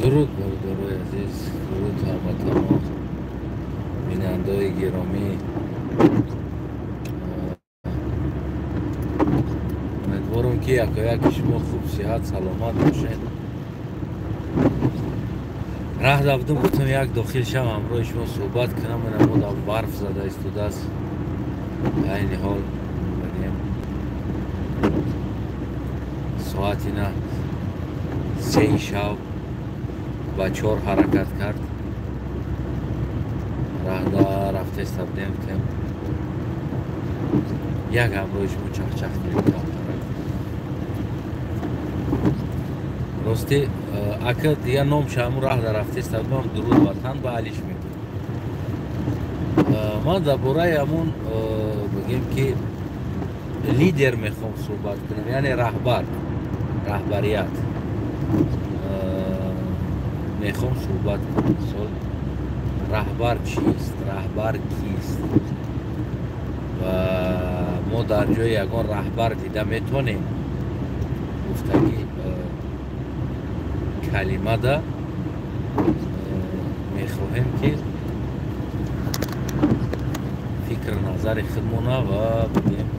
درود بر دوروی عزیز، درود هموطنان بیننده‌های گرامی. امیدوارم که یکی شما خوب صحت سلامت باشین. راه رفتم گفتم یک داخل شم همراه شما صحبت کنم. من امروز برف زده ایستاده است. عین حال بگیم ساعت اینا 3 شب با 4 حرکت کرد. راه رفته استبدیم کم یک همراه شما چخ کنیم. راستی اگر دیگه نام شما راه در رفته استبدیم درود وطن با علیش میکنم. من در باره همون بگیم که لیدر میخوام صحبت کنم، یعنی رهبریت میخوام صحبت کنم. رهبر چیست؟ رهبر کیست؟ و ما در جای یگان رهبر دیده میتونیم گفتگی کلمه ده میخواهیم که فکر نظر خودمونه و بگیم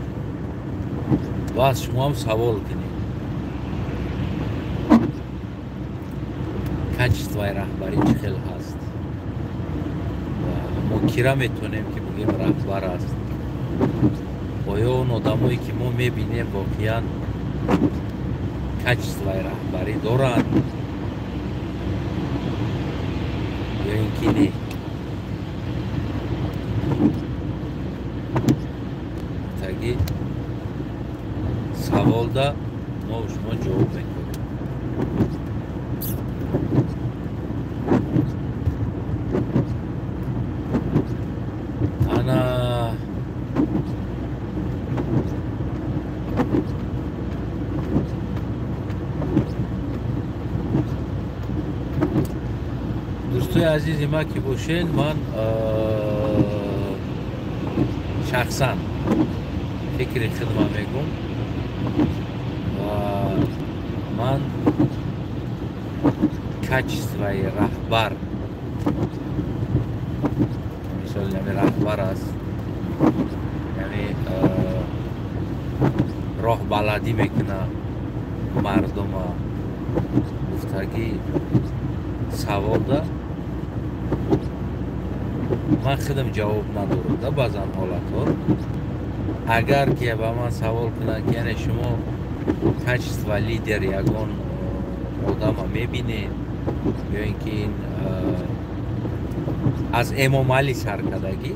و از شما هم سوال کنیم کچستوی رهبری چه خیلی هست و ما کی را میتونیم که بگیم رهبر است. آیا اون آدمایی که ما میبینیم واقعا کچستوی رهبری دارند یا اینکه نه؟ تاگی سوال ده ما و شما جواب میکنیم. دوستای عزیزی ما که باشین، من شخصا فکر خودم میگم و من کچستوی رهبر مثال یعنی رهبر است، یعنی راه بلدی میکنه مردم گفتگی سوال ده من خودم جواب ندارم ده. بعضا حالت ها اگر که با من سوال کنه که یعنی شما کچستوی لیدر یگان آدم ها میبینید یا اینکه این از امام علی سرکردگی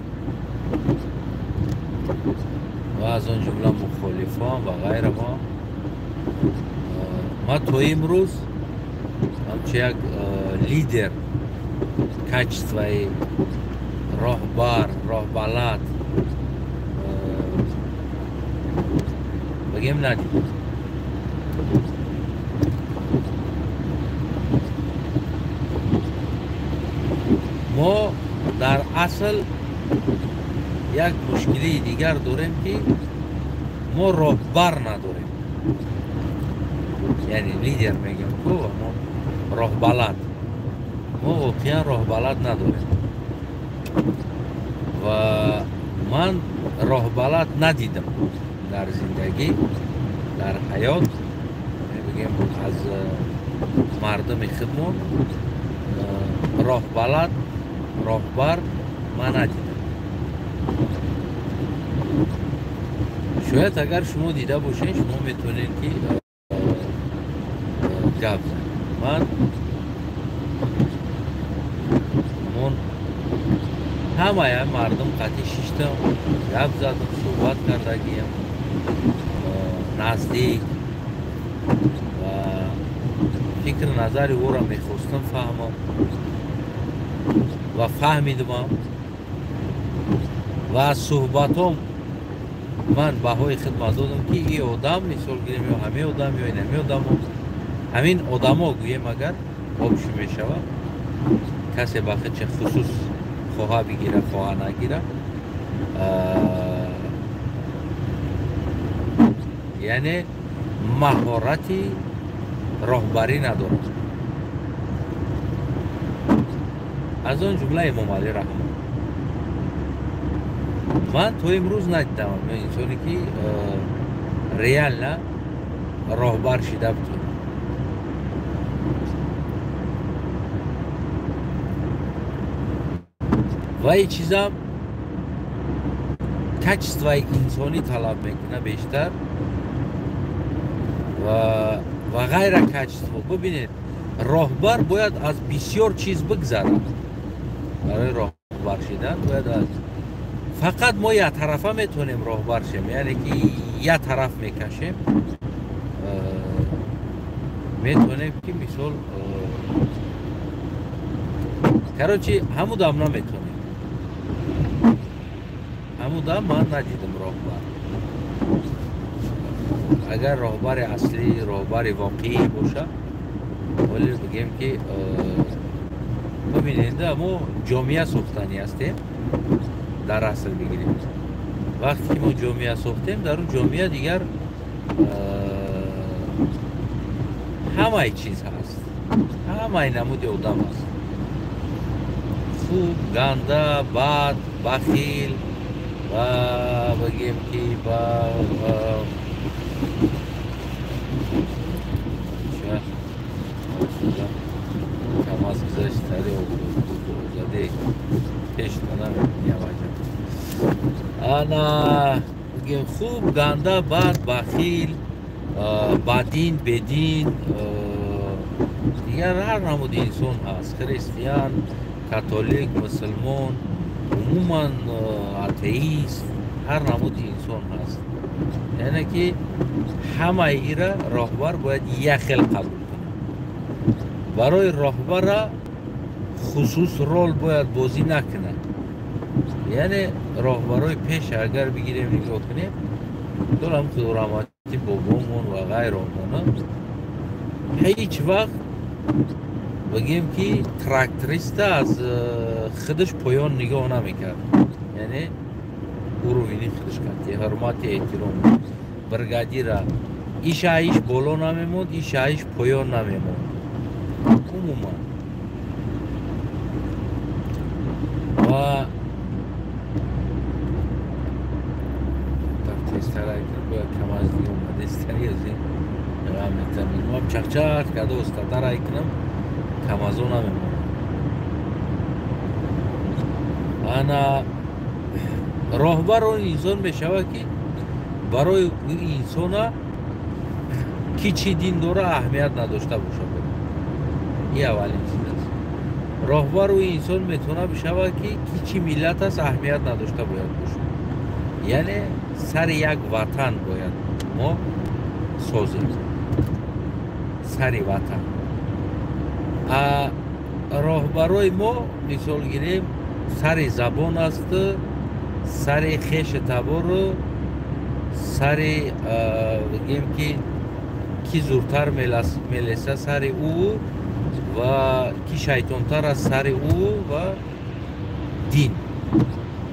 و از آن جمله مخالفان و غیره ما تو امروز همچه یک لیدر کچستوی راهبر راه بلد بگیم ندید. ما در اصل یک مشکلی دیگر داریم که ما راهبر نداریم، یعنی لیدر میگیم تو ما راه بلد، ما واقعا راه بلد نداریم و من راه بلد ندیدم در زندگی در حیات بگیم از مردم خودمون راه بلد راهبر من ندیدم. شاید اگر شما دیده باشین شما میتونید که گپ زنید. من همه مردم قطعی شیشتم گپ زدم صحبت کردگیم نزدیک و فکر نظر او را میخواستم فهمم و فهمیدم و از صحبتام من بهای خدمت دادم که این آدم مثال گیریم یا همه آدم یا این همه آدم همین آدم ها گویم اگر آبشو میشود کسی بخیر چه خصوص خواه بگیره خواه نگیره یعنی مهارتی راهبری ندارد. از اون جمله امام علی رحمه من تو امروز ندیدم انسانی که ریال نه راهبر شده بود و این چیزم کچست و انسانی طلب میکنه بیشتر و غیر کچست. ببینید راهبر باید از بسیار چیز بگذره. برای راهبر شدن باید از فقط ما یک طرفه میتونیم راهبر شیم، یعنی که یک طرف میکشیم میتونیم که مثال کراچی همون دام نمیتونیم. همون دام من ندیدم راهبر. اگر راهبر اصلی راهبر واقعی باشه ولی بگیم که ببینید ما جامعه ساختنی هستیم در اصل بگیریم. وقتی که ما جامعه ساختیم در اون جامعه دیگر همه چیز هست، همه نمود آدم هست، خوب، گنده، بد، بخیل و بگیم که کم از گذشت تری زده پیش کنم انا بگیم خوب، گنده، بد، بخیل، بدین، بدین، دیگر هر نمود انسان هست، کریستیان، کاتولیک، مسلمان، عموما آتئیست، هر نمود انسان هست. یعنی که همه ایره راهبر باید یک خیل قبول کنه. برای راهبر خصوص رول باید بازی نکنه. یعنی راهبرای پیش اگر بگیریم نگاه کنیم دارم خدوراماتی بابامون و غیر آمونه هیچ وقت بگیم که تراکتریست از خودش پایان نگاه نمیکرد. یعنی او رو وینی خودش کرد حرمت احترام برگادیر ایش بالا نمیموند، ایش پایان نمیموند عموما. و استرای باید کم از دیگه اومده استرای از این رحمت میمون هم چخچخ کده استادر ای کنم کم از اون نمیمون. انا راهبر اون انسان میشوه که برای این انسان کی چی دین داره اهمیت نداشته باشه. این اولین چیز است. راهبر اون انسان میتونه بشوه که کی چی ملت است اهمیت نداشته باید باشه. یعنی سر یک وطن باید ما سازیم، سر وطن. راهبرای ما مثال گیریم سر زبان است، سر خیش تبار، سر بگیم که کی زورتر میلسه سر او و کی شیطانتر از سر او و دین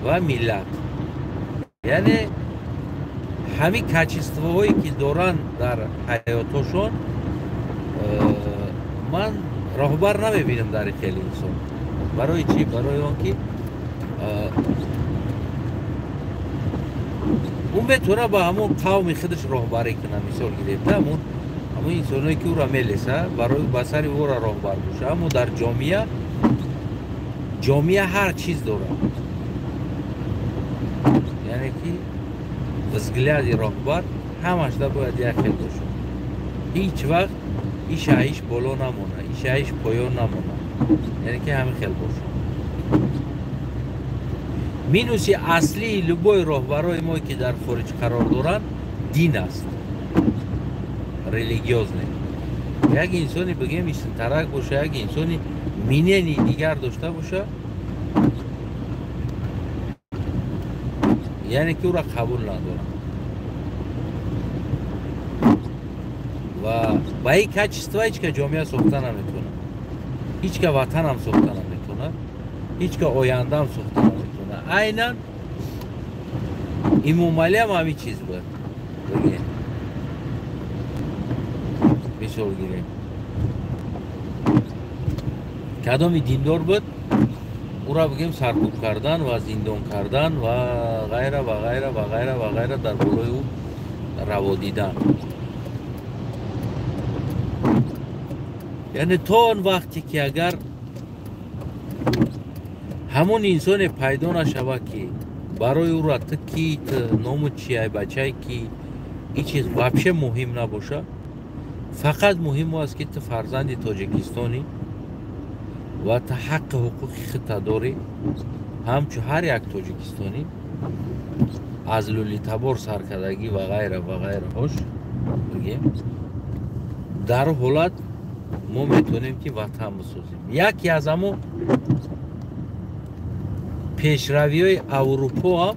و ملت. یعنی همین کچستوهایی که دارن در حیاتشون من راهبر نمیبینم در خیلی انسان. برای چی؟ برای اون که اون بتونه با همون قوم خودش راهبری کنه. مثال گرفته همون انسانایی که او را میلسه برای بسر او را راهبر باشه. اما در جامعه هر چیز داره. یعنی که ازگلیاد راهبر همش دا باید یک خیل باشه. هیچ وقت ایش بالا نمونه، ایش پایان نمونه. یعنی که همین خیل باشه. مینوسی اصلی لبای راهبرای ما که در خارج قرار دارن دین است، ریلیگیوز نه. یک انسانی بگیم ایشن ترک باشه، یک انسانی مینینی دیگر داشته باشه یعنی که او را قبول ندارم. و با این کچستوه هیچ که جامعه ساخته نمیتونه، هیچ که وطن هم ساخته نمیتونه، هیچ که آینده هم ساخته نمیتونه. عیناً امام علی هم همین چیز بود. мисол гирем кадоми диндор буд ура бигем саркӯб кардан ва зиндон кардан ва ғайра ва ғайра ва ғайра ва ғайра дар болои ӯ раво дидан. яъне то он вақте ки агар ҳамон инсоне пайдо нашавад ки барои ӯра ту кӣ ту ному чия бачае ки ин чиз вообще муҳим набоша, фақат муҳим аст ки ту фарзанди тоҷикистонӣ ва ту ҳаққи ҳуқуқи худта дорӣ ҳамчун ҳар як тоҷикистонӣ аз лӯлитабор саркардагӣ ва ғайра ва ғайраҳош бигем дар ҳолат мо метавонем ки ватан бисозем. яке аз ҳамон пешравиҳои аврупо ҳам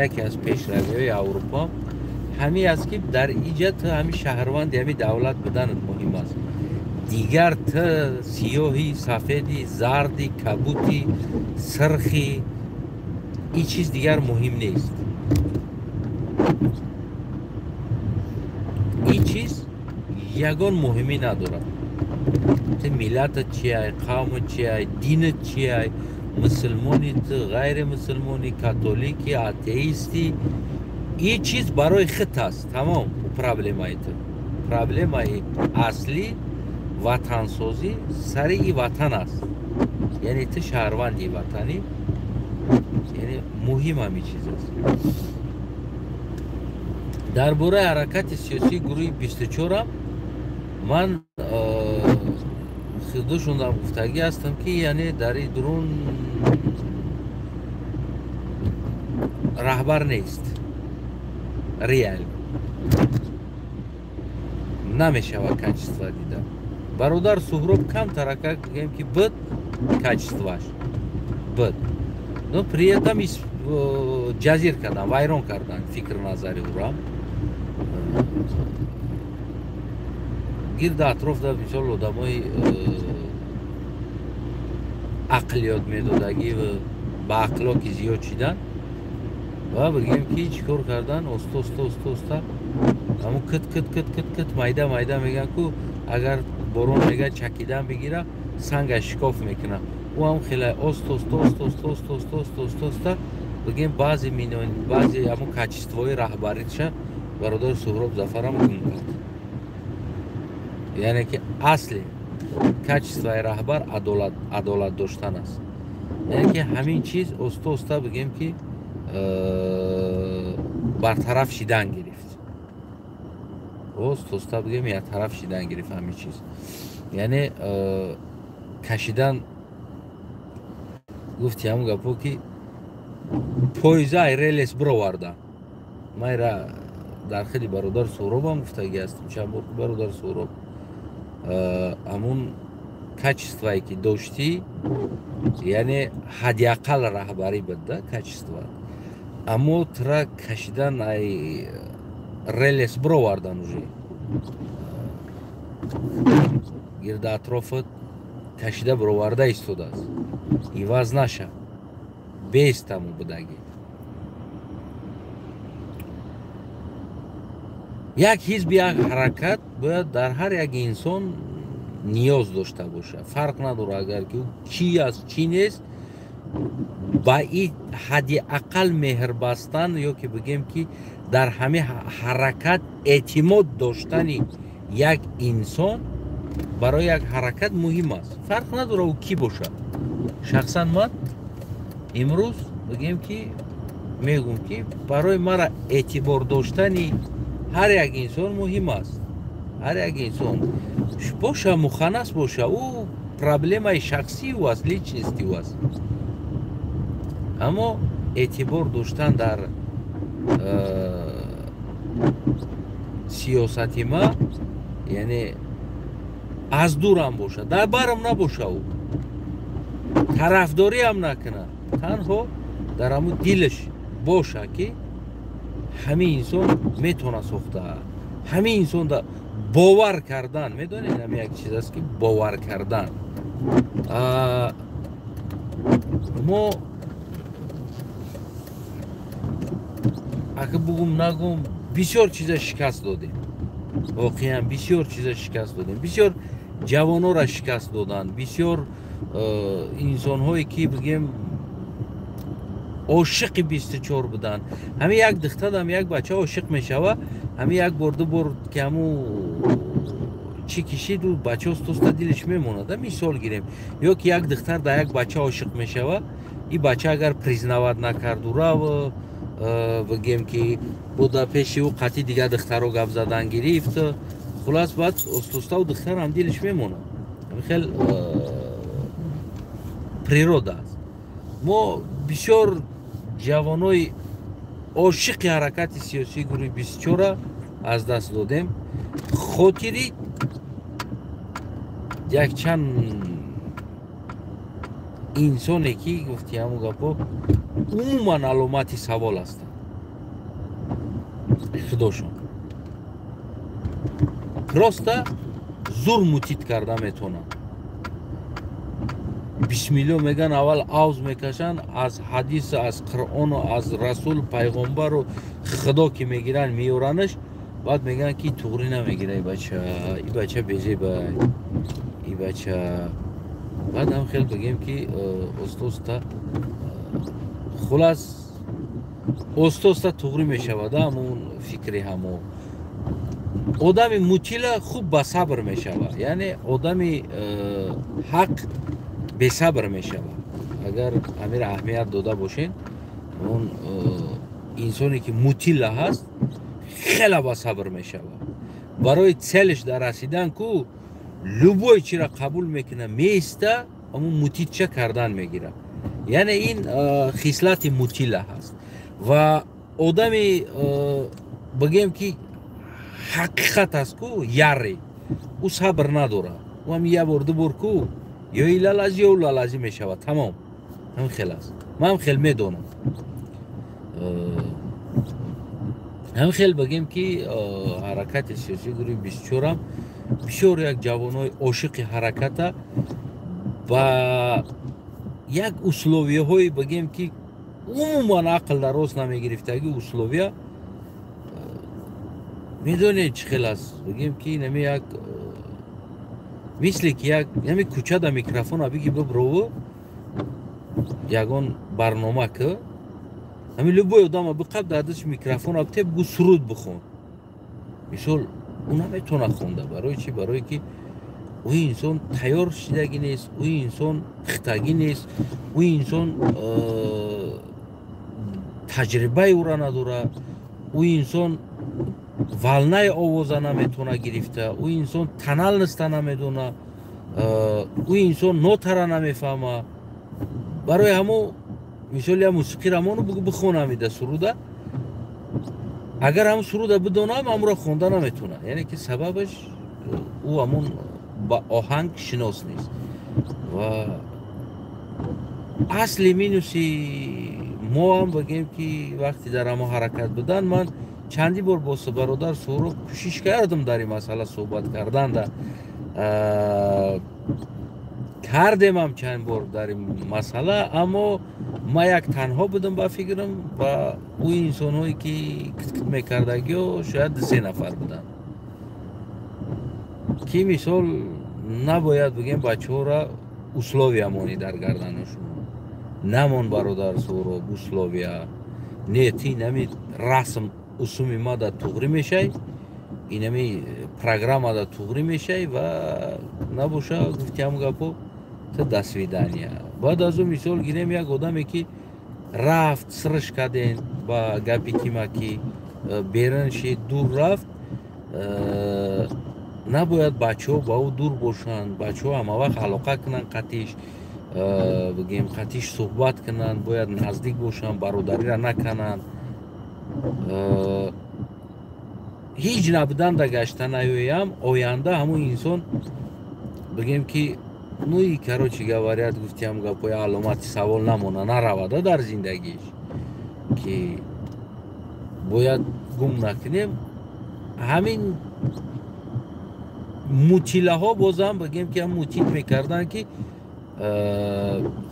яке аз пешравиҳои аврупо ҳам ҳамин аст ки дар инҷа ту ҳамин шаҳрванди ҳамин давлат буданат муҳим аст. дигар ту сиёҳи сафеди зарди кабути сирхи ин чиз дигар муҳим нест. ин чиз ягон муҳимӣ надорад. ту миллатат чияй, қавмат чияй, динат чияй, мусулмони ту, ғайри мусулмони, католики, атеисти, ин чиз барои худ аст. Тамом проблемаи ту. Проблемаи аслӣ ватансозӣ сари и ватан аст. яъне ту шаҳрванди ватанӣ, яъне муҳим ҳамин чиз аст. дар бораи ҳаракати сиёсии гурӯҳи 24 ман худушонам гуфтагӣ ҳастам ки яъне дар ин дурун раҳбар нест. реал намешавад качества дида. бародар Суҳроб кам тарака гӯем ки буд качестваш буд, но при этом ҷазир кардан, вайрон кардан фикр назари ӯро. гирда атрофда мисол одамои ақлиёт медодагӣ ва ба ақлоки зиёд шидан ва бигем ки чӣ кор кардан, оста ҳамо кит майда мегӯянд ку агар борон мега чакидан бигира сангаш шикоф мекуна. ӯ ҳам хеле оста бигем баъзе ҳамо качествои раҳбариша бародари Суҳроб Зафарам гум кард. яъне ки асли качествои раҳбар адолат доштан аст. яъне ки ҳамин чиз оста бигем ки бартараф шидан гирифт. оста бигем ятараф шидан гирифт ҳамин чиз. яъне кашидан гуфти ҳамон гапо ки поизаи релес бировардан. майра дар хили бародар Суҳробам гуфтагӣ ҳастам чанд бор ки бародар Суҳроб ҳамун качествое ки доштӣ, яъне ҳадиақал раҳбарӣ буда качества, аммо тура кашидан ай релес бировардан уже гирда атрофат кашида бироварда истодааст. иваз наша бестаму будагӣ. як ҳизб, як ҳаракат бояд дар ҳар як инсон ниёз дошта бошад. фарқ надорад агар ки ӯ чӣ аст чӣ нест, ба ин ҳадди ақал меҳр бастан ё ки бигем ки дар ҳамин ҳаракат эътимод доштани як инсон барои як ҳаракат муҳим аст. фарқ надорад ӯ кӣ бошад. шахсан ман имрӯз бигем ки мегӯм ки барои мара эътибор доштани ҳар як инсон муҳим аст. ҳар як инсон боша муханнас боша, ӯ проблемаи шахсии ӯ аст, личности ӯ аст. аммо эътибор доштан дар сиёсати ма, яъне аз дурам боша, дар барам набоша, ӯ тарафдориам накуна, танҳо дар ҳамун дилаш боша ки ҳамин инсон метавона сохта, ҳамин инсон бовар кардан, медонед ҳам як чиз аст ки бовар кардан. мо агар бугум нагум бисёр чиза шикаст додем. واقعا بسیار چیزا شکست دادیم، بسیار جوانو را شکست دادن، بسیار انسان هایی که بگیم عاشق 24 بودن. همین یک دختر هم یک بچه عاشق میشوه، همین یک برده برد که همو چی کشید و بچه است دلش میمونه. مثال گیریم یا که یک دختر در یک بچه عاشق میشوه، این بچه اگر پریزنواد نکرد و بگیم که بوده پیش او قطعی دیگه دختر رو گپ زدن گرفت، خلاص بعد استوستا و دختر هم دلش میمونه. خیلی پریروده است. ما بسیار جوانای عاشق حرکت سیاسی گروه 24 از دست دادیم. خاطری یک چند انسانی که گفتی همون گپا عموما علامت سوال هستن خداشون. راسته زور متید کرده میتونن. بسم الله میگن، اول آوز میکشن از حدیث از قرآن و از رسول پیغمبر و خدا که میگیرن میورنش، بعد میگن که توغری نمیگیره ای بچه بیزی بای ای بچه. بعد هم خیلی بگیم که استوستا خلاص استوستا توغری میشود. همون فکری همون آدم مطیل خوب با صبر میشود، یعنی آدم حق به صبر میشود. اگر امیر اهمیت داده باشین، اون انسانی که مطیل هست خیلی با صبر میشود. برای چالش در رسیدن کو لبوی چی را قبول میکنه میسته، اما مطیل چه کردن میگیره. یعنی این خصلت مطیل هست. و آدم بگیم که حقیقت است کو یاری او صبر نداره، و هم یه برده بر کو یا لالازی یا لالازی می شود. تمام هم خیلی است. من هم خیلی می دونم. هم خیلی بگیم که حرکت سیاسی گروه 24 هم بسیار یک جوانای عاشق حرکت و یک اسلوبیه های بگیم که عموما عقل درست نمی گرفتگی اسلوبیه میدونید چه خیلی است. بگیم که نمی یک مثل که یک نمی کوچه در میکروفون بگی ببرو یکان برنامه که همین لبوی آدم بقب در دست میکروفون بگو بگو سرود بخون، مثال اون نمیتونه خونده. برای چی؟ برای که او انسان تیار شدگی نیست، او انسان خطگی نیست، او انسان تجربه او را نداره، او انسان والنای آوازه نمیتونه گرفته، او انسان تنل نسته نمیدونه، او انسان نوتره نمیفهمه. برای همو مثال یا موسیقی رمانو بگو بخونه میده سروده، اگر هم سروده بدونه هم را خونده نمیتونه. یعنی که سببش او همون با آهنگ شناس نیست. و اصلی مینوسی ما هم بگیم که وقتی در اما حرکت بدن، من چندی بار با برادر سورو کوشش کردم در این مسئله صحبت کردن کردم هم چند بار در این مسئله، اما ما یک تنها بودم با فکرم و او انسان هایی که کت میکردگی و شاید 3 نفر بودن که مثال نباید بگیم بچه ها را اسلاوی امانی در گردنشون نمان. برادر سورو اسلاویا نیتی نمی رسم اسومی ما در توغری میشه، اینمی پروگرام در توغری میشه و نباشه گفتی هم گپو تا دسویدانیه. بعد از اون مثال گیریم یک آدمی که رفت سرش کردین با گپی که ما که بیرنشی دور رفت، نباید بچه ها با او دور باشن. بچه ها همه وقت علاقه کنن قطیش، بگیم قطیش صحبت کنن، باید نزدیک باشن، برادری را نکنن. هیچ نبودن در گشتن هم آینده همون انسان بگیم که نوی کراچی گواریت گفتی هم گپای علامت سوال نمونه نرواده در زندگیش که باید گم نکنیم. همین موتیله ها بازم بگیم که هم موتیل میکردن که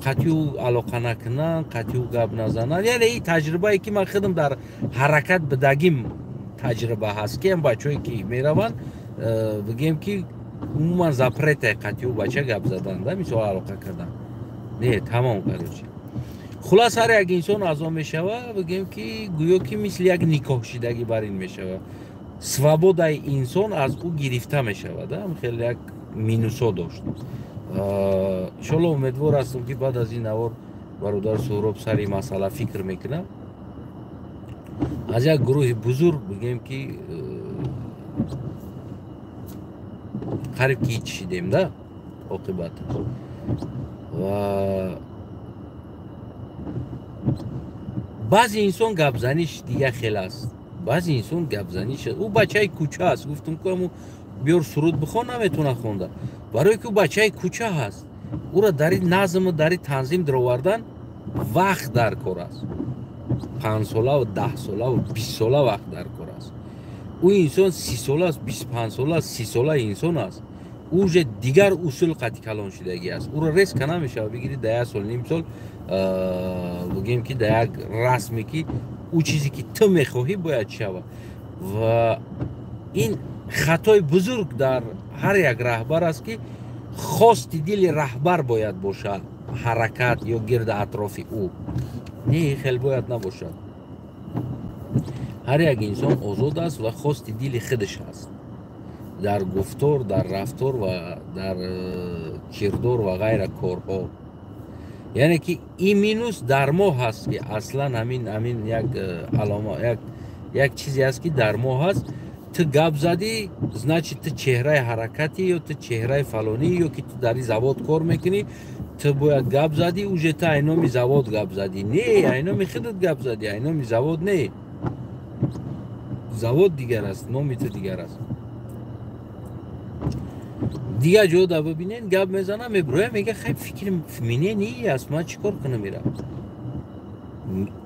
قطعی علاقه نکنن، قطعی گپ نزنن. یعنی این تجربه ای که من خودم در حرکت بدگیم таҷриба ҳаст ки ҳам бачаҳое ки мераванд бигем ки умуман запрете қатъию бача гап заданда мисол алоқа кардан не тамом короче хулас ҳар як инсон аз он мешава бигем ки гӯё ки мисли як никоҳшидагӣ бар ин мешава свободаи инсон аз ӯ гирифта мешавад хеле як минусҳо дошт иншоалло умедвор ҳастам ки баъд аз ин навор бародар Суҳроб сари масъала фикр мекунам аз як гурӯҳи бузург бигем ки қариб ки ҳич шидем да оқибаташ ва баъзе инсон гапзаниш дига хел аст баъзе инсон гапзаниш ӯ бачаи кӯча аст гуфтам ки ҳамун биёр суруд бихон наметавона хонда барое ки ӯ бачаи кӯча аст ӯро дари назму дари танзим даровардан вақт дар кор аст 5 солаву 10 солаву 20 сола вақт дар кор аст ӯ инсон 30 сола аст 25 сола аст 30 сола инсон аст ӯ уже дигар усул қатъи калон шудагӣ аст ӯро резка намешава бигири да 1 сол ним сол бигем ки да як расме ки ӯ чизе ки ту мехоҳӣ бояд шава ва ин хатои бузург дар ҳар як раҳбар аст ки хости дили раҳбар бояд бошад ҳаракат ё гирда атрофи ӯ не хел бояд набошад ҳар як инсон озод аст ва хости дили худаш аст дар гуфтор дар рафтор ва дар кирдор ва ғайра корҳо яъне ки ин минус дар мо ҳаст ки аслан ҳамин як алома як чизе аст ки дар мо ҳаст ту гап задӣ значит ту чеҳраи ҳаракатӣ ё ту чеҳраи фалонӣ ё ки ту дар ин завод кор мекунӣ ту бояд гап задӣ уже ту айноми завод гап задӣ не айноми худат гап задӣ айноми завод не завод дигар аст номи ту дигар аст дигар ҷо да бибинед гап мезанам меброя мега хай фикри минен ӣ аст ман чӣ кор кунам ира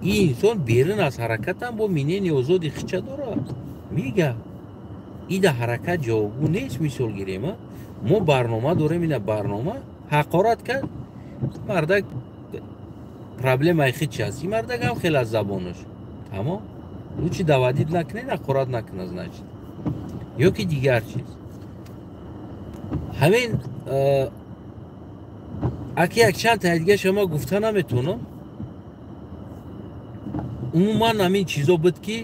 ин инсон берун аз ҳаракатам бо минени озоди хича дорад мега ида ҳаракат ҷавобгӯ нест мисол гирем мо барнома дорем ина барнома ҳақорат кард мардак проблемаи хич аст ин мардак ҳам хел аз забонаш тамом ӯ чи давадид накунед ҳақорат накуна значит ё ки дигар чиз ҳамин аки як чанд та дига шумо гуфта наметавонам умуман ҳамин чизо буд ки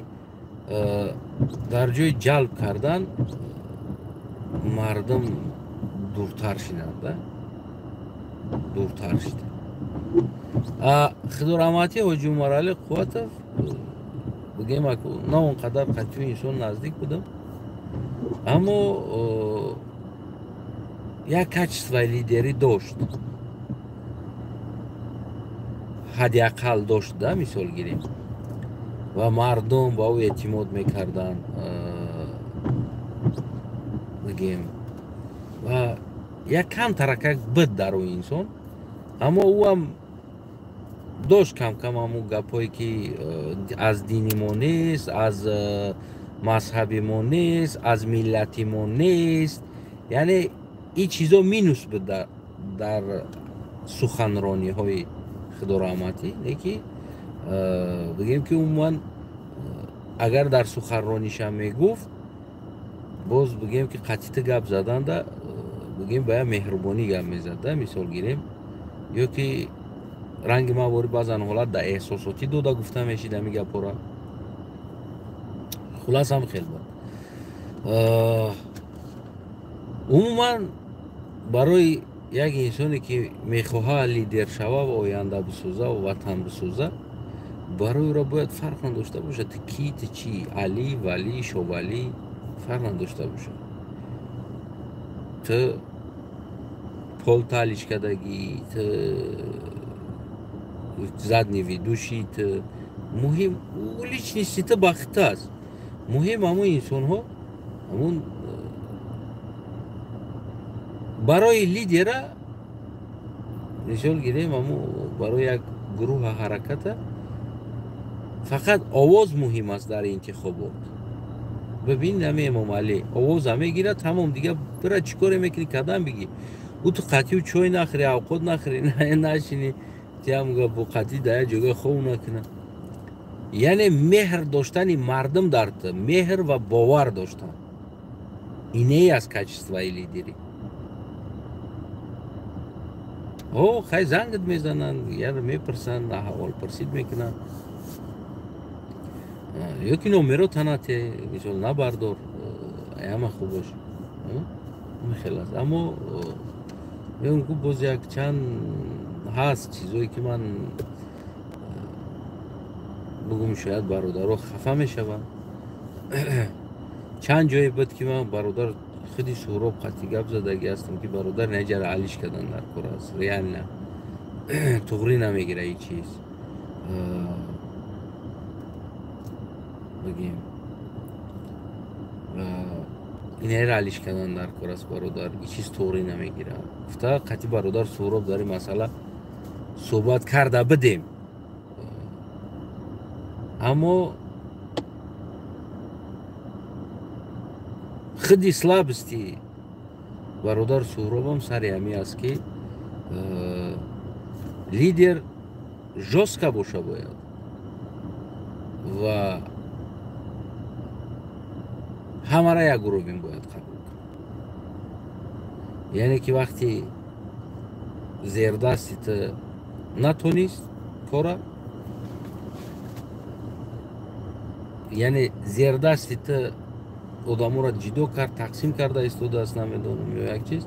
дар ҷои ҷалб кардан мардум дуртар шиданда дуртар шида худорамати ҳоҷи Умаралӣ Қувватов бигем на он қадар қатъию инсон наздик будам аммо як качествои лидерӣ дошт ҳадди ақал дошт да мисол гирем ва мардум ба ӯ эътимод мекарданд бигем ва як кам таракак буд дар ӯ инсон аммо ӯ ҳам дошт камкам ҳамун гапҳое ки аз дини мо нест аз мазҳаби мо нест аз миллати мо нест яъне ин чизо минус буд дар суханрониҳои худораҳматӣ не ки бигем ки умуман агар дар суханронишам мегуфт боз бигем ки қатъиту гап заданда бигем ба як меҳрубонӣ гап мезадда мисол гирем ё ки ранги мавори баъзан ҳолат да эҳсосотӣ дода гуфта мешид ҳамин гапҳоро хулас ҳам хел бод умуман барои як инсоне ки мехоҳад лидер шава ва оянда бисоза ва ватан бисоза барои ӯро бояд фарқ надошта бошад ту ки ту чӣ алӣ валӣ шовалӣ фарқ надошта бошад ту пол талиш кардагӣ ту задни видушӣ ту муҳим личности ту ба худ аст муҳим ҳамун инсонҳо ҳамун барои лидера мисол гирем ҳамун барои як гурӯҳа ҳараката фақат овоз муҳим аст дар интихобот бибин ҳамин Имом Алӣ овоза мегирад тамом дига бира чӣ коре мекунӣ кадан бигӣ ӯ ту қатъию чой нахӯри авқот нахӯри нашини тиам гапо қатъи да як ҷогаи хоб накуна یعنی مهر داشتن مردم در تو، مهر و باور داشتن، اینه از کچستوی لیدری. او خیلی زنگت میزنن، یار میپرسن، احوال پرسید میکنن، یکی نمره تناته مثال نبردار، ایام خوب باش، خیلی است. اما اونکو باز یک چند هست چیزایی که من بگم شاید برادرها خفه میشوند. چند جایی بود که من برادر خودی سهراب خطی گپ زدگی هستم که برادر نجر علیش کردن در کار است، ریال نه تغری نمیگیره ای چیز بگیم این هر علیش کردن در کار است، برادر ای چیز تغری نمیگیره. گفته خطی برادر سهراب داری مسئله صحبت کرده بدیم، اما خودی سلاب استی برادر سهراب هم سر همی است که لیدر جوسکا باشه باید و همه را یک گروهیم باید قبول کنه. یعنی که وقتی زیر دستیت نتونیست کارا، یعنی زیر دستیت آدمو را جدو کرد، تقسیم کرده ایستاده است، نمیدونم یا یک چیز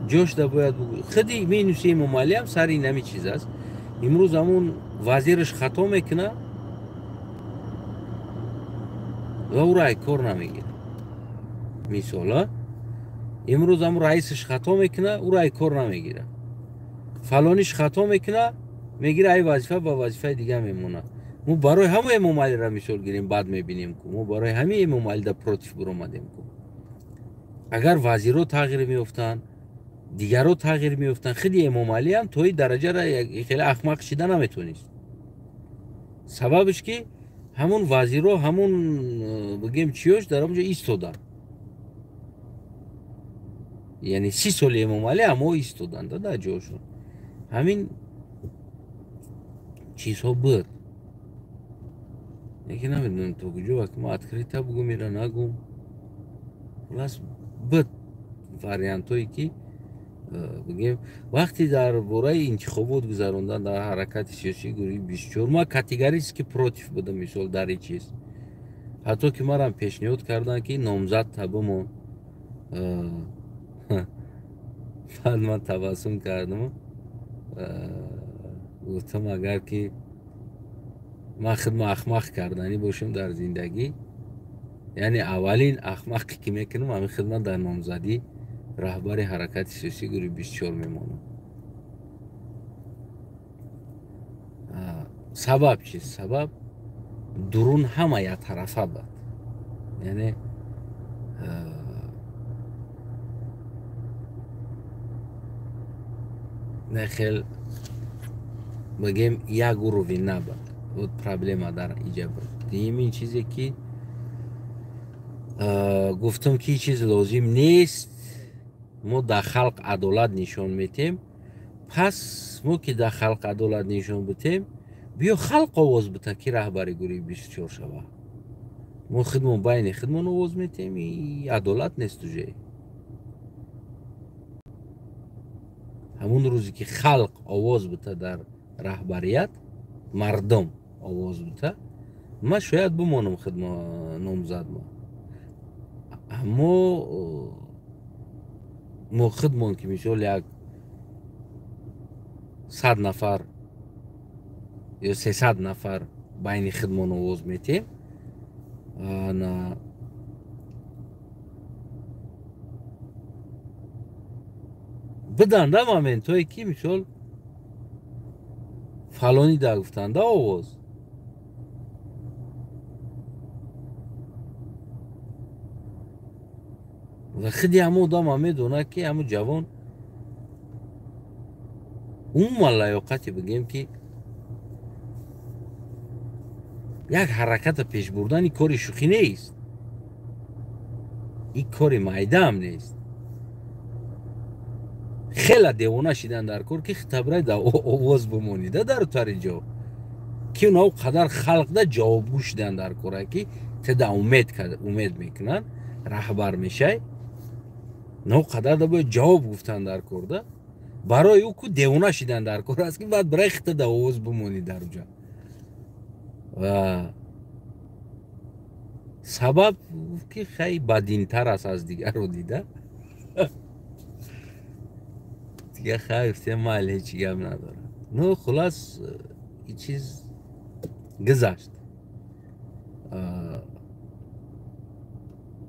جوش ده باید بگوید. خودی می نویسی امام علی هم سر این نمی چیز است. امروز همون وزیرش خطا میکنه و او رای کار نمیگیره. مثلا امروز هم رئیسش خطا میکنه، او رای کار نمیگیره. فلانیش خطا میکنه، میگیره ای وظیفه با وظیفه دیگه میمونه. ما برای همه امام علی را مثال گیریم، بعد میبینیم که ما برای همه امام علی در پروتیف برآمدیم که اگر وزیرها تغییر میافتن، دیگرها تغییر میافتن، خودی امام علی هم توی درجه را خیلی احمق شده نمیتونست. سببش که همون وزیرها همون بگیم چیوش در اونجا ایستادن، یعنی 30 سال امام علی هم ایستادن در جاشون. همین چیزها بود. یکی نمیدونم تو کجا وقت ما اتکریتا بگو میره نگم، خلاص بود واریانت هایی که بگیم وقتی در برای انتخابات گذراندن در حرکت سیاسی گروهی 24 ما کاتگوریست که پروتیف بودم مثال در این چیز، حتی که ما هم پیشنهاد کردن که نامزد تبمون بعد من تبسم کردم، گفتم اگر که من خدمت احمق کردنی باشم در زندگی، یعنی اولین احمقی که میکنم همین خدمت در نامزدی رهبر حرکت سیاسی گروه 24 میمونم. سبب چیست؟ سبب درون همه یک طرفه بود، یعنی نخیل بگیم یک گروهی نبود و پرابلم در اینجا بود. این چیزی که گفتم که چیز لازم نیست ما در خلق عدالت نشون میتیم، پس ما که در خلق عدالت نشون بتیم بیا خلق آواز بده که رهبری گروه 24 شوه. ما خودمون بین خودمون آواز میتیم، این عدالت نیست توجه. همون روزی که خلق آواز بده در رهبریت، مردم آواز بده، ما شاید بمانم خدمت نامزد ما خودمون که میشول یک 100 نفر یا 300 نفر بین خودمون آواز میتیم، نه بدن در مومنت هایی که میشول فلانی در گفتن در آواز و خیلی همه آدم میدونه که همه جوان اون ملیاقتی بگیم که یک حرکت پیش بردن این کاری شوخی نیست، این کاری معیده هم نیست. خیلی دیوانه شدن در کار که خطبره در آواز بمونیده در تر جا ки уна қадар халқда ҷавобгӯ шудан дар кора ки теда умед мекунанд раҳбар мешай нав қадар да бояд ҷавоб гуфтан дар корда барои ӯ ку девона шудан дар кор аст ки баъд барои хита да овоз бимонӣ дар уҷа ва сабаб ки хай бадинтар аст аз дигарро дида дига хайр се майли ҳеҷ гап надорад ну хулас ин чиз гузашт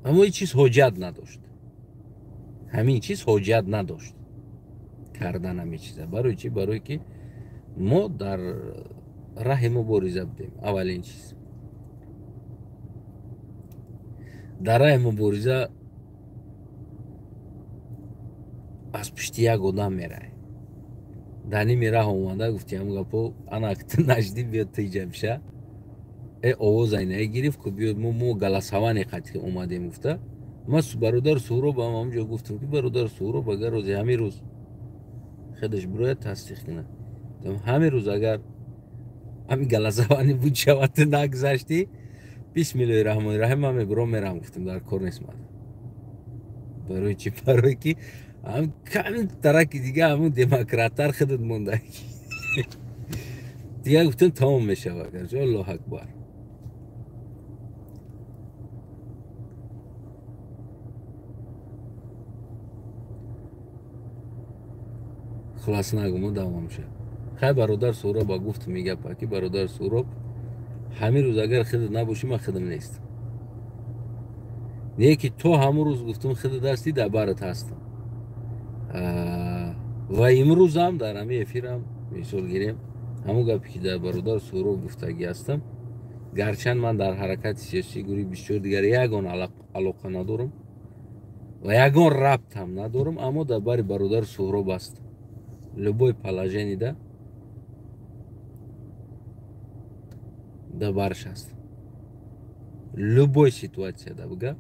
аммо ин чиз ҳоҷат надошт ҳамин чиз ҳоҷат надошт кардан ҳамин чиза барои чи барое ки мо дар раҳи мубориза будем аввалин чиз дар раҳи мубориза аз пишти як одам мераҳем дар ними раҳ омада гуфти ҳам гапо ана ки наҷдӣ биёд тиҷамша овоз айнаи гирифт ку биёд мо галасаване қатъи омадем гуфта ман бародар суҳроб ҳам ҳамҷо гуфтам ки бародар суҳроб агар рози ҳамин рӯз худаш бирояд тасдиқ кунад ҳамин рӯз агар ҳамин галасавани буд шавад ту нагузашти бисмиллоҳи раҳмони раҳим ман мебурам мерам гуфтам дар кор нест ман барои чи барои ки камин тараки дига ҳамун демократтар худат монда дига гуфтам тамом мешавад гарчи аллоҳу акбар хулос нагумо давом шуд хай бародар суҳроб гуфтам ин гапа ки бародар суҳроб ҳамин рӯз агар худат набошӣ ман худам нестам не ки то ҳамун рӯз гуфтам худат ҳастӣ дар барат ҳастам ва имрӯзам дар ҳамин эфирам мисол гирем ҳамун гапе ки дар бародар суҳроб гуфтагӣ ҳастам гарчанд ман дар ҳаракати сиёсии гурӯҳи бисёр дигар ягон алоқа надорам ва ягон рабтам надорам аммо дар бари бародар суҳроб ҳастам любой положенида дар бараш ҳастам любой ситуатсияда буга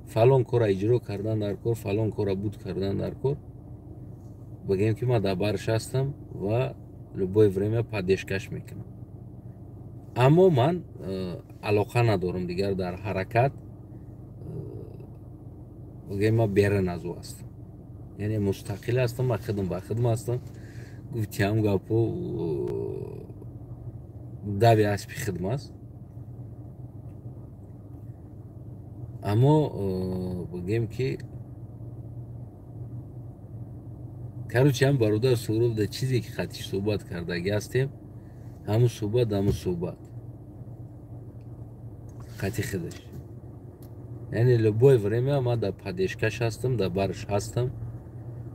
фалон кора иҷро кардан дар кор фалон кора буд кардан дар кор бигем ки ман дар бараш ҳастам ва любое время падешкаш мекунам аммо ман алоқа надорам дигар дар ҳаракат бигем ман берун аз ӯ ҳастам яъне мустақил ҳастам ва худам ба худам ҳастам гуфти ҳам гапо дави аспи худам аст аммо бигем ки карочи ҳам бародар суҳроб да чизе ки қатъи суҳбат кардаги ҳастем ҳамун суҳбат қатъи худаш яъне любое время ман дар падешкаш ҳастам дар бараш ҳастам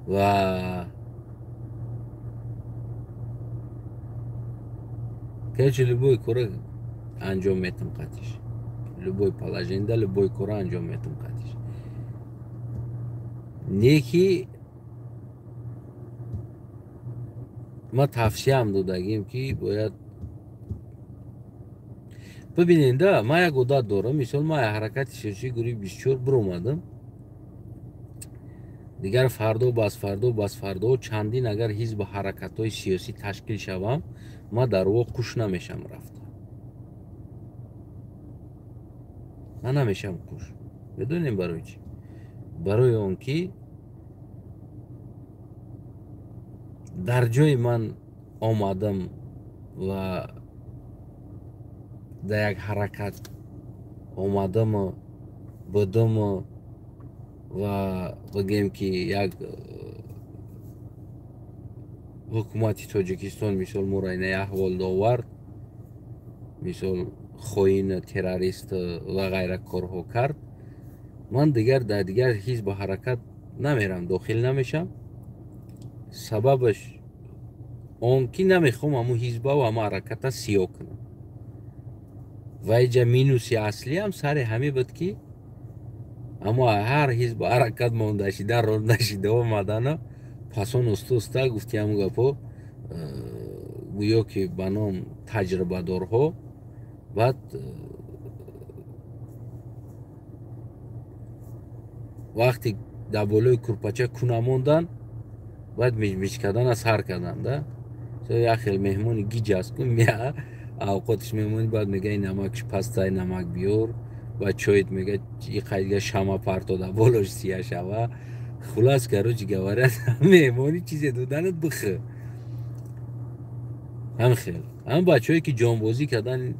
ва короче любой кора анҷом метам қатъиш любой положенида любой кора анҷом метам қатъиш не ки ман тавсияам додагим ки бояд бибинед да ман як одат дорам мисол ман ҳаракати сиёсии гурӯҳи 24 биромадам дигар фардо бас фардо чандин агар ҳизбу ҳаракатҳои сиёсӣ ташкил шавам ман дар воқ куш намешам рафта ман намешам куш медонем барои чи барои он ки дар ҷои ман омадам ва дар як ҳаракат омадаму будаму ва бигем ки як ҳукумати тоҷикистон мисол моро инаи аҳвол овард мисол хоин террорист ва ғайра корҳо кард ман дигар дар дигар ҳизбу ҳаракат намерам дохил намешам сабабаш он ки намехоҳам ҳамун ҳизба ва ҳамун ҳараката сиёҳ кунам ва иҷа минуси аслиам сари ҳамин буд ки аммо ҳар ҳизбу ҳаракат мондашида ронашида омадана пасон уста гуфти ҳамун гапо гӯё ки ба ном таҷрибадорҳо баъд вақте дар болои курпача куна мондан баъд миҷмиҷ кардана сар карданда یا خیلی مهمونی گیج است کن میا اوقاتش مهمونی بعد میگه این نمکش پستای نمک بیار و چایت میگه این قیدگه شما پرتو دا بولوش سیاه شوا خلاص کرو چی گواره مهمونی چیزی دودنت بخه هم خیلی هم بچه هایی که جانبازی کردن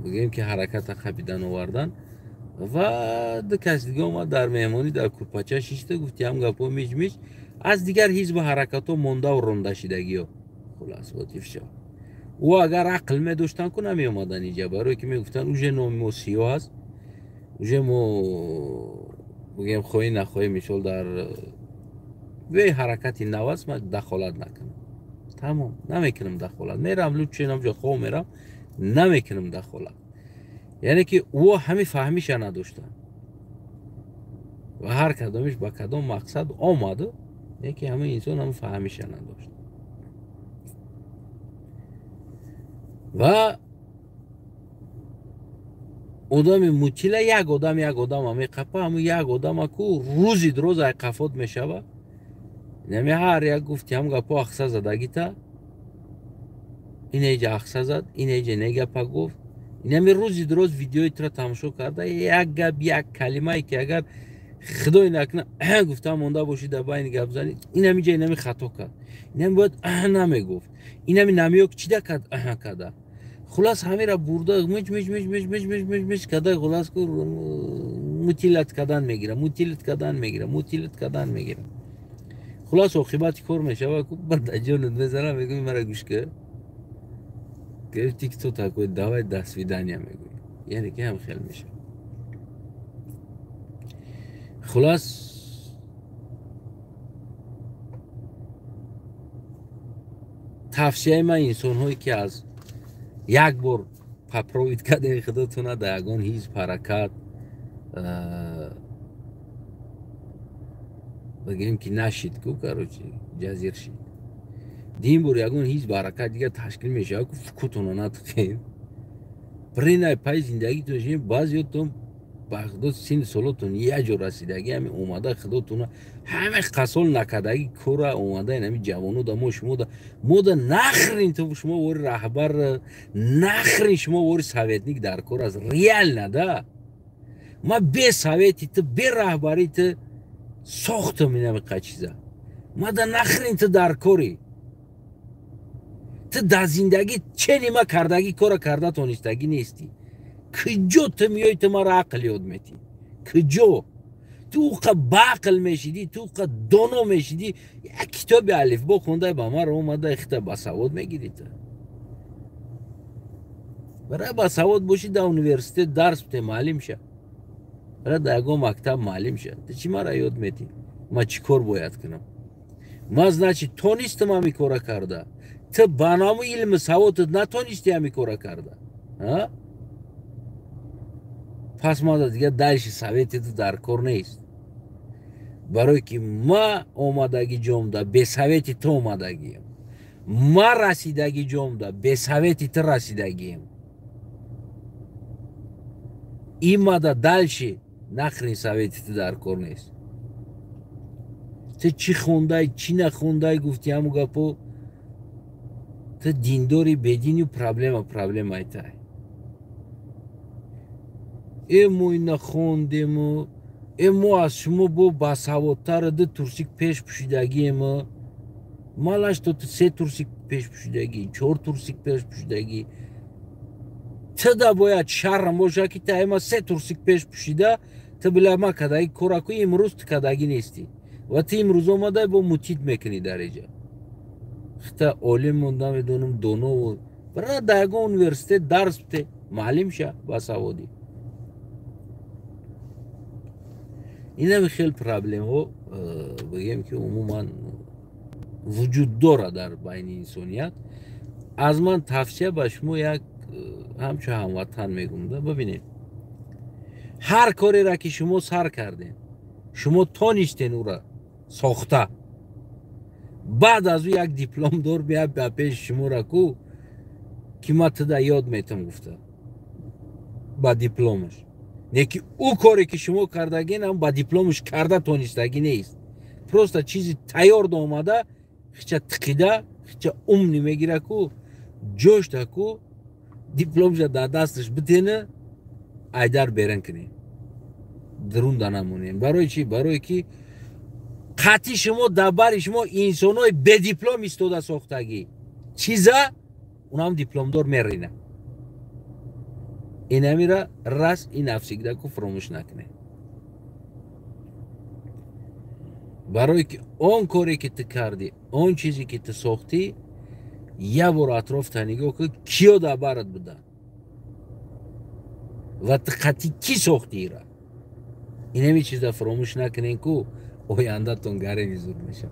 بگیم که حرکت خپیدن آوردن و کسی دیگه اومد در مهمانی در کورپاچه شیشته گفتی هم گپا میش از دیگر هیچ به حرکت ها مونده و رونده شدگی ها خلاص وطیف شد و اگر عقل می داشتن که نمی اومدن اینجا برای که می گفتن اوژه نومی سیاه هست اوژه مو بگیم خواهی نخواهی میشل در وی حرکتی نواز من دخالت نکنم تمام نمیکنم دخالت میرم لوچه نمجا خواه میرم نمیکنم دخالت یعنی که او همین فهمیش نداشتن و هر کدامش با کدام مقصد آمده یکی همه انسان هم فهمیش نداشت و آدم مطیله یک آدم همه قپه همه یک آدم که روزی دروز ای قفات میشوه نمی هر یک گفتی هم گپا اخصه زدگی تا این ایجا اخصه زد این ایجا نگپا گفت نمی روزی دروز ویدیوی تر تماشا کرده یک گپ یک کلمه ای که اگر خدای نکنه گفتم مونده باشی در باین گپ زنی این همی جای نمی خطا کرد این همی باید نمی گفت این همی نمیوک چی ده کرده خلاص همه را برده مش کده خلاص که مطیلت کدن میگیره خلاص عاقبت کار میشه و بعد جانت بزنم میگم مرا گوش که تیک تو تا کوی دعوای دست ویدانی هم میگوی یعنی که هم خیلی میشه خلاص تفسیه من انسان هایی که از یک بار پپروید کده خداتونه در یگان هیچ پرکت بگیم که نشید که کاروچی جزیر شید دیم بور یگان هیچ برکت دیگه تشکیل میشه که فکوتونه نتخید برینای پای زندگی توشین بعضیتون بخداد سین سالتون یه جور رسیدگی همین اومده خداتونه همه قصول نکدگی کورا اومده این همین جوانو دا ما دا نخرین تو شما وری رهبر نخرین شما وری سویتنیک در کور از ریال نده ما به سویتی تو به رهبری تو ساختم این همین قچیزه ما دا نخرین تو در کوری تو در زندگی چه نیمه کردگی کورا کرده تونستگی نیستی کجا تو میای تو ما را عقل یاد میتی کجا تو که باقل میشیدی تو که دانو میشیدی یک کتاب الف با خونده با ما را اومده اخته بسواد میگیری تو برای بسواد باشی در اونیورسیته درس بته معلم شه برای درگاه مکتب معلم شه تو چی ما را یاد میتی ما چی کار باید کنم ما از نچی تو نیستم همی کارا کرده تو بنامو علم سواد نتونستی همی کارا کرده ها پس ما دیگه درش سویتی تو در کار نیست برای که ما اومدگی جامده به سویتی تو اومدگیم ما رسیدگی جامده به سویتی تو رسیدگیم این ماده دلشی نخرین سویتی تو در کار نیست تو چی خونده چی نخونده گفتی همو گپو تو دینداری بدینی و پرابلم ایتای امو اینا خوندیم امو از شما با بسوادتر ده ترسیک پیش پوشیدگی اما مالش تو 3 ترسیک پیش پوشیدگی 4 ترسیک پیش پوشیدگی تو دا باید شرم باشه که تا اما 3 ترسیک پیش پوشیده تو بلا ما کدایی کراکوی امروز تو کداگی نیستی و تو امروز آمده با متید میکنی در اینجا خطا عالم مونده میدونم دونو برای دایگاه اونیورسیته درس بته معلم شه بسوادی این هم خیلی پرابلم ها بگیم که عموما وجود داره در بین انسانیت از من توصیه به شما یک همچون هموطن میگم ببینید هر کاری را که شما سر کردین شما تانیشتین او را ساخته بعد از او یک دیپلم دار بیاد به پیش شما را که ما تدا یاد میتم گفته با دیپلمش نه که او کاری که شما کردگین هم با دیپلمش کرده تونستگی نیست پروستا چیزی تیار اومده خیچه تقیده چه امنی میگیره کو جوش تا کو دیپلمش در دستش بتینه ایدر برن کنی درون دانمونیم برای چی؟ برای که قطعی شما دبر شما انسانای به دیپلم استوده ساختگی چیزا اون هم دیپلم دار میرینه این همیره راست این افسیگده که فراموش نکنه برای که اون کاری که تو کردی اون چیزی که تو ساختی یه بار اطراف تا نگاه که کیا دبرت بودن و تو قطعی کی ساختی را این همی چیزا فراموش نکنین که آینده تون گره زور میشه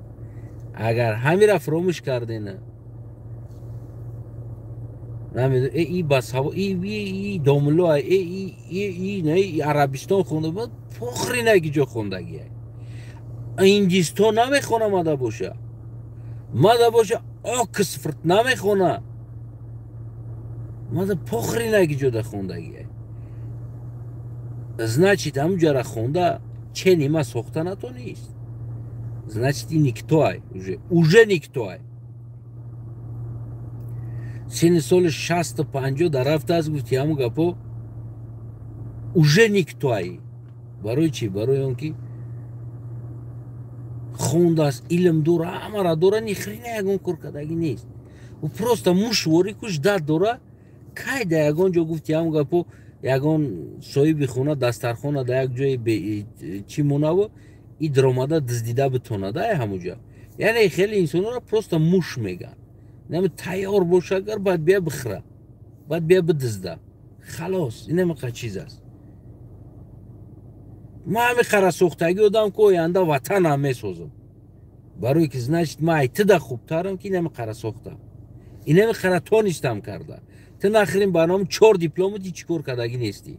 اگر همی را فراموش کردین نمیدونم ای بس هوا ای دوملو ای نه عربستان خونده بود فخری نگی جو خوندگیه انگلیستان نمیخونه ماده باشه آکسفورد نمیخونه ماده فخری نگی جو ده خوندگیه значит همونجا را خونده چه نیمه ساختن تو نیست значит این نیکتوه уже نیکتوه سن سال 60 50 در رفته از گفتی همون گپو уже نیکتوه برای چی؟ برای اون که خونده است علم دوره همه را دوره نیخرینه یکون کار کدگی نیست و پروستا مشوری کش داد دوره که ده یکون جا گفتی همون گپو یکون صاحب خونه دسترخونه در یک جای چی مونه و ای درآمده دزدیده بتونه ده همونجا یعنی خیلی انسانو را پروستا مش میگن نمی تیار باشه اگر باید بیا بخره باید بیا بدزده خلاص این همه چیز است ما همه خرا سوختگی آدم که آینده وطن هم میسازم برای که значит ما ایتده خوبترم که این همه خرا سوختم این همه خرا تانستم کرده تو نخرین برنامه 4 دیپلماتی چیکار کردگی نیستی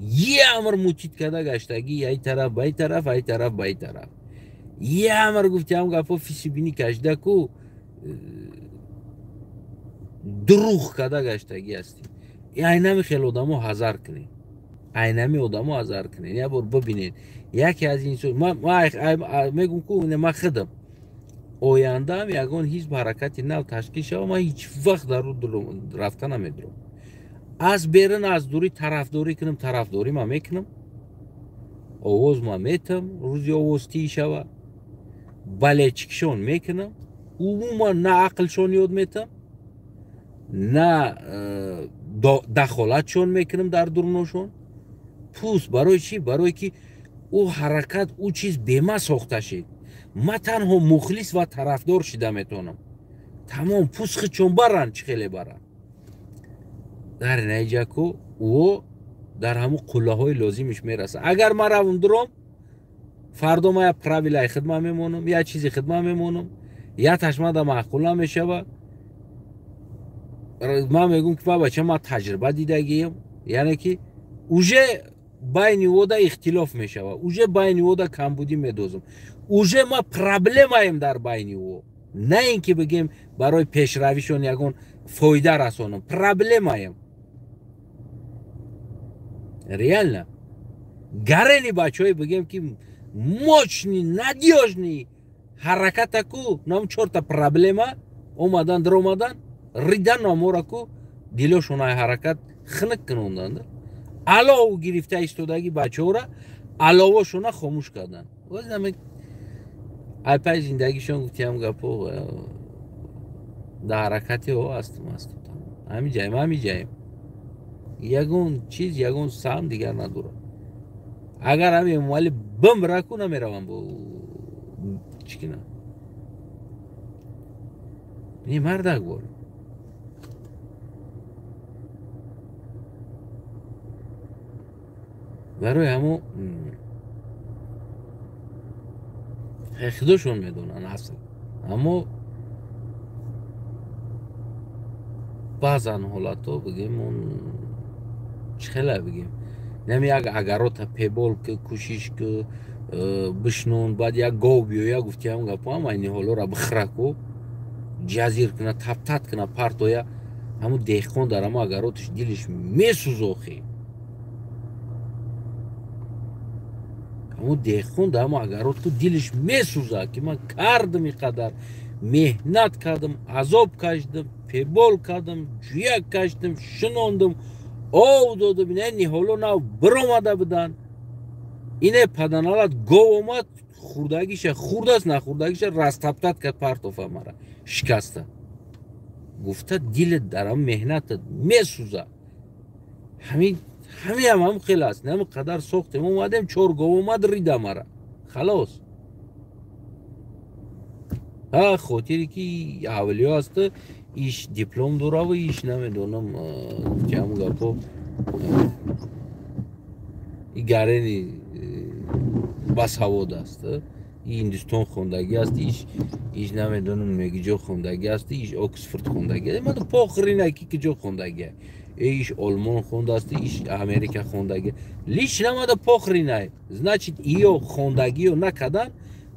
یه عمر موچید کرده گشتگی ای طرف بای طرف ای طرف بای طرف یه عمر گفتی هم گفت فیسی بینی کشده کو دروغ کرده گشتگی هستی اینمی خیلی آدم ها حذر کنین اینمی آدم ها حذر کنین یه بار ببینین یکی از این ما میگم که ما خدم آینده هم یکان هیچ حرکتی نو تشکیل شد ما هیچ وقت در رو رفتن نمیدرم از بیرون از دوری طرفداری کنم طرفداری ما میکنم آواز ما میتم روزی آواز تی شود بلچکشون میکنم عموما نه عقلشون یاد میتم نه دخالتشون میکنم در درونشون پوست برای چی؟ برای که او حرکت او چیز به ما ساخته شد ما تنها مخلص و طرفدار شده میتونم تمام پوست خودشون برن چه خیلی برن در نتیجه که او در همون قله های لازمش میرسه اگر ما روم درم فردا ما یا پراویلای خدمت میمونم یا چیزی خدمت میمونم یا تشمه معقول نمیشه و ما میگم که بچه ما تجربه دیدگیم یعنی که اوجه بین او دا اختلاف میشه و اوجه بین او دا کمبودی میدوزم اوجه ما پرابلم هایم در بین او نه اینکه بگیم برای پیشرویشون یکون فایده رسانم پرابلم هایم ریال نه گرنی بچه های بگیم که موچنی ندیاجنی حرکت کو نام 4 تا پرابلم اومدن در اومدن ریدن نامورا کو دیلوشون های حرکت خنک کنوندن علاوه گرفته ایستادگی بچه ها را علاوه شونه خاموش کردن واسه همه ای پای زندگیشون گفتیم گپو در حرکتی ها هستم همین جایم یگون چیز یگون سام دیگر نداره اگر همین موالی بم را کنم میروم با چیکنه این مرده گوار برای همو خداشون میدونن اصلا اما بعضا حالاتو بگیم اون چخلا بگیم نمی اگرات پیبال که کوشش که بشنون بعد یک گاو بیایا گفتی هم گپا هم اینی حالا را بخرکو جزیر کنه تپتت کنه پرتویا همون دیخون در همون اگراتش دیلش میسوزوخی همون دیخون در همون اگرات تو دیلش میسوزه که من کردم اینقدر mehnat kırdım, azap kaçtım, pebol kırdım, cüyak kaçtım, şunondum. O dodu bine niholona bromada bidan. اینه پدنالات گومات خوردگیشه خوردست نه خوردگیشه راستابتات که پارتوفا مرا شکسته گفته دیل درم مهنت میسوزه همین خیلی است نمی قدر سوختیم اومدیم چور گومات ریده مرا خلاص ها خاطری که اولیو هست ایش دیپلم دوره و ایش نمیدونم که همون گپو این گرنی بس هوا دست این هندوستان خوندگی است ایش نمیدونم میگیجو خوندگی است ایش اکسفورد خوندگی است من پاخری نکی که جو خوندگی ایش آلمان خونده است ایش امریکا خوندگی لیش نماده پاخری نه значит ایو خوندگی رو نکردن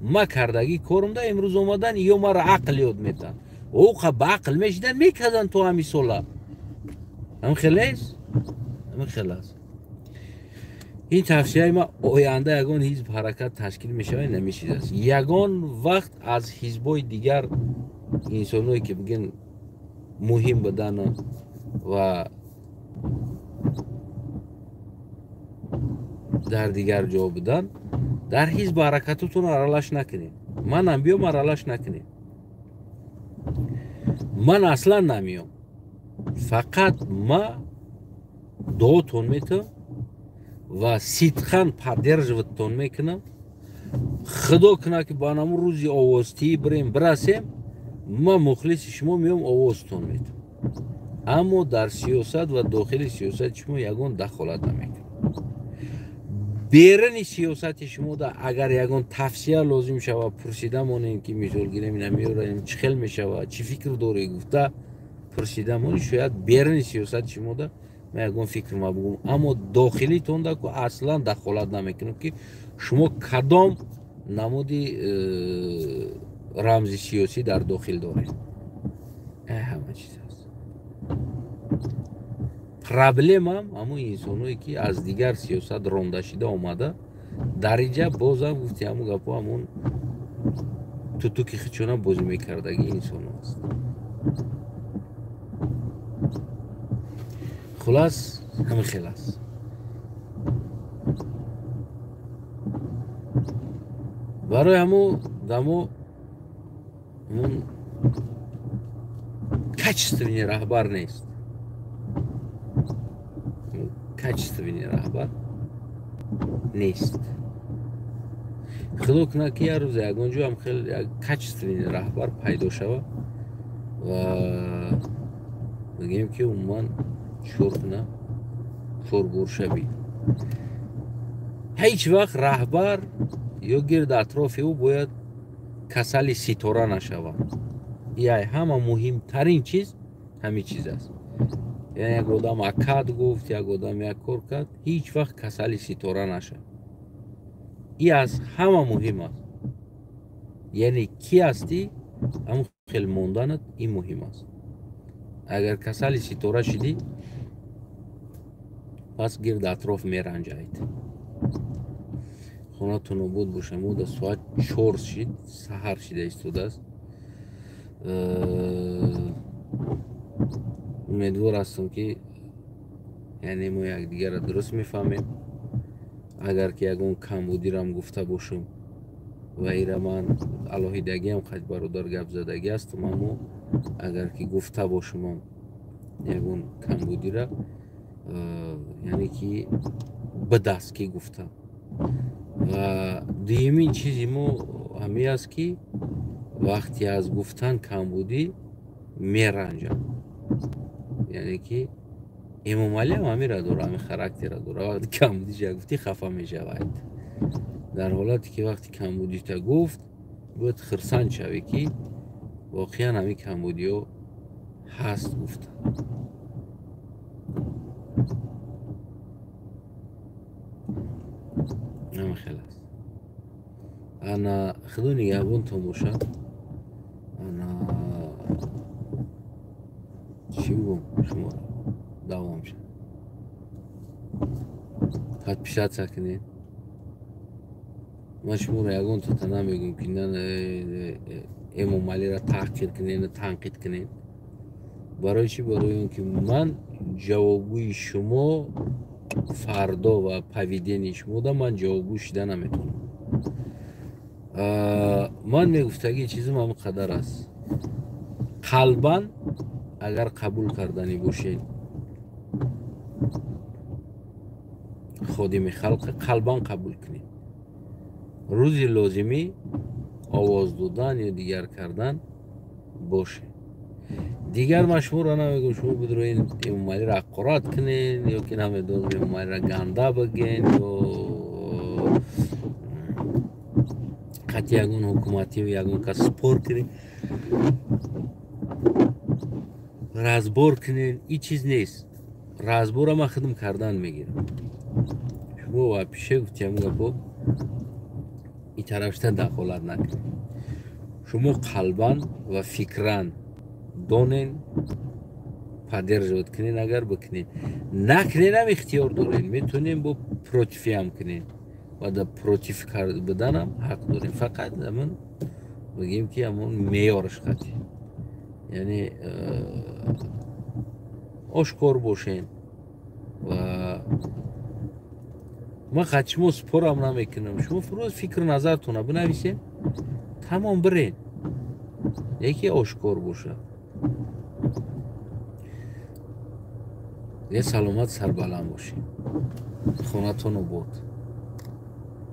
ما کردگی کارم ده امروز اومدن ایو ما را عقل یاد میدن او خب عقل میشدن میکردن تو همی سالا هم خلاص هم خلاص این توصیه ما آینده یگان حزب حرکت تشکیل می شود نمیشید است یگان وقت از حزبای دیگر انسانایی که بگن مهم بدن و در دیگر جا بدن در حزب حرکتتون ارالش نکنید من هم بیام ارالش نکنید من اصلا نمیام فقط ما دوتون میتونم و سیدخان поддерживать میکنم خدا کنه که با نمون روزی آوازتی برسیم ما مخلص شما میام آوازتون میتونم اما در سیاست و داخل سیاست شما یگان دخالت نمیکنم بیرون سیاست شما دا اگر یگان تفسیر لازم شود پرسیده مانیم که مثال گیریم نمیاریم چی خیل میشود چی فکر داره گفته پرسیده مانی شاید بیرون سیاست شما دا من یگان فکر ما بگم اما داخلی تون دا که اصلا دخالت نمیکنم که شما کدام نمودی رمز سیاسی در داخل دارید همه چیز هست پرابلم هم همون انسانایی که از دیگر سیاست رانده شده آمده درجه بازم گفتی همون گپو همون تو که خیچونه بازی میکردگی انسان هست خلاص همین خلاص برای همون دمو همون کچسترین رهبر نیست کچسترین رهبر نیست خدا کنه که یه روز یگانجو هم خیلی کچسترین رهبر پیدا شود و بگیم که اون من شورکنه شورگور شوی هیچ وقت رهبر یا گرد اطراف او باید کسل ستاره نشود یه همه مهمترین چیز همین چیز است یعنی یک آدم اکاد گفت یک آدم یک کار کرد هیچ وقت کسل ستاره نشود این از همه مهم است یعنی کی هستی همون خیلی موندنت این مهم است اگر کسل ستاره شدی پس گرد اطراف میرنجایید خونه تونو بود باشم او در ساعت 4 شد سحر شده ایستوده است امیدوار هستم که یعنی ما یک دیگر را درست میفهمیم اگر که یکون کمبودی را هم گفته باشم و ایره من علاهیدگی هم خیلی برادر گپ زدگی هستم اما اگر که گفته باشم یکون کمبودی را یعنی که به دست که گفتم و دیمین چیزی ما همی است که وقتی از گفتن کمبودی میرنجم یعنی که امام علی هم همی را داره همی خرکتی را داره وقتی کمبودی جا گفتی خفه می شود در حالتی که وقتی کمبودی تا گفت باید خرسان شوی که واقعا همی کمبودی ها هست گفت همه خلاص انا خدو نگهبان تو باشه انا چی بگم شما دوام شد حد پیشت سکنید ما شما یگان تا نمیگم که نه امام علی را تحقیر کنین تنقید کنین. برای چی؟ برای اون که من جوابگوی شما فردا و پویدن شما دا من جوابگوی شده نمیتونم. من میگفتم که چیزم هم قدر است. قلباً اگر قبول کردنی باشین خادم خلق، قلباً قبول کنین. روزی لازمی آواز دادن یا دیگر کردن باشه. دیگر من شما را نمیگم شما بدروین امام علی را حقارت کنین یا که نمیدونم امام علی را گنده بگین یا قطعی یگون حکومتی و یگون که سپور کنین رازبور کنین. این چیز نیست. رازبور هم خدم کردن میگیرم. شما و پیشه گفتیم گفت این طرفشتن دخالت نکنین. شما قلباً و فکراً دونین پدر جود کنین. اگر بکنین نکنین هم اختیار دارین. میتونین با پروتیفی هم کنین و در پروتیف بدن هم حق دارین. فقط همون بگیم که همون میارش خطی، یعنی آشکار باشین. و من خط شما سپور هم نمیکنم. شما فروز فکر نظرتونه بنویسین تمام برین. یکی آشکار باشه. یه سلامت سربلند باشین. خونتون رو بود.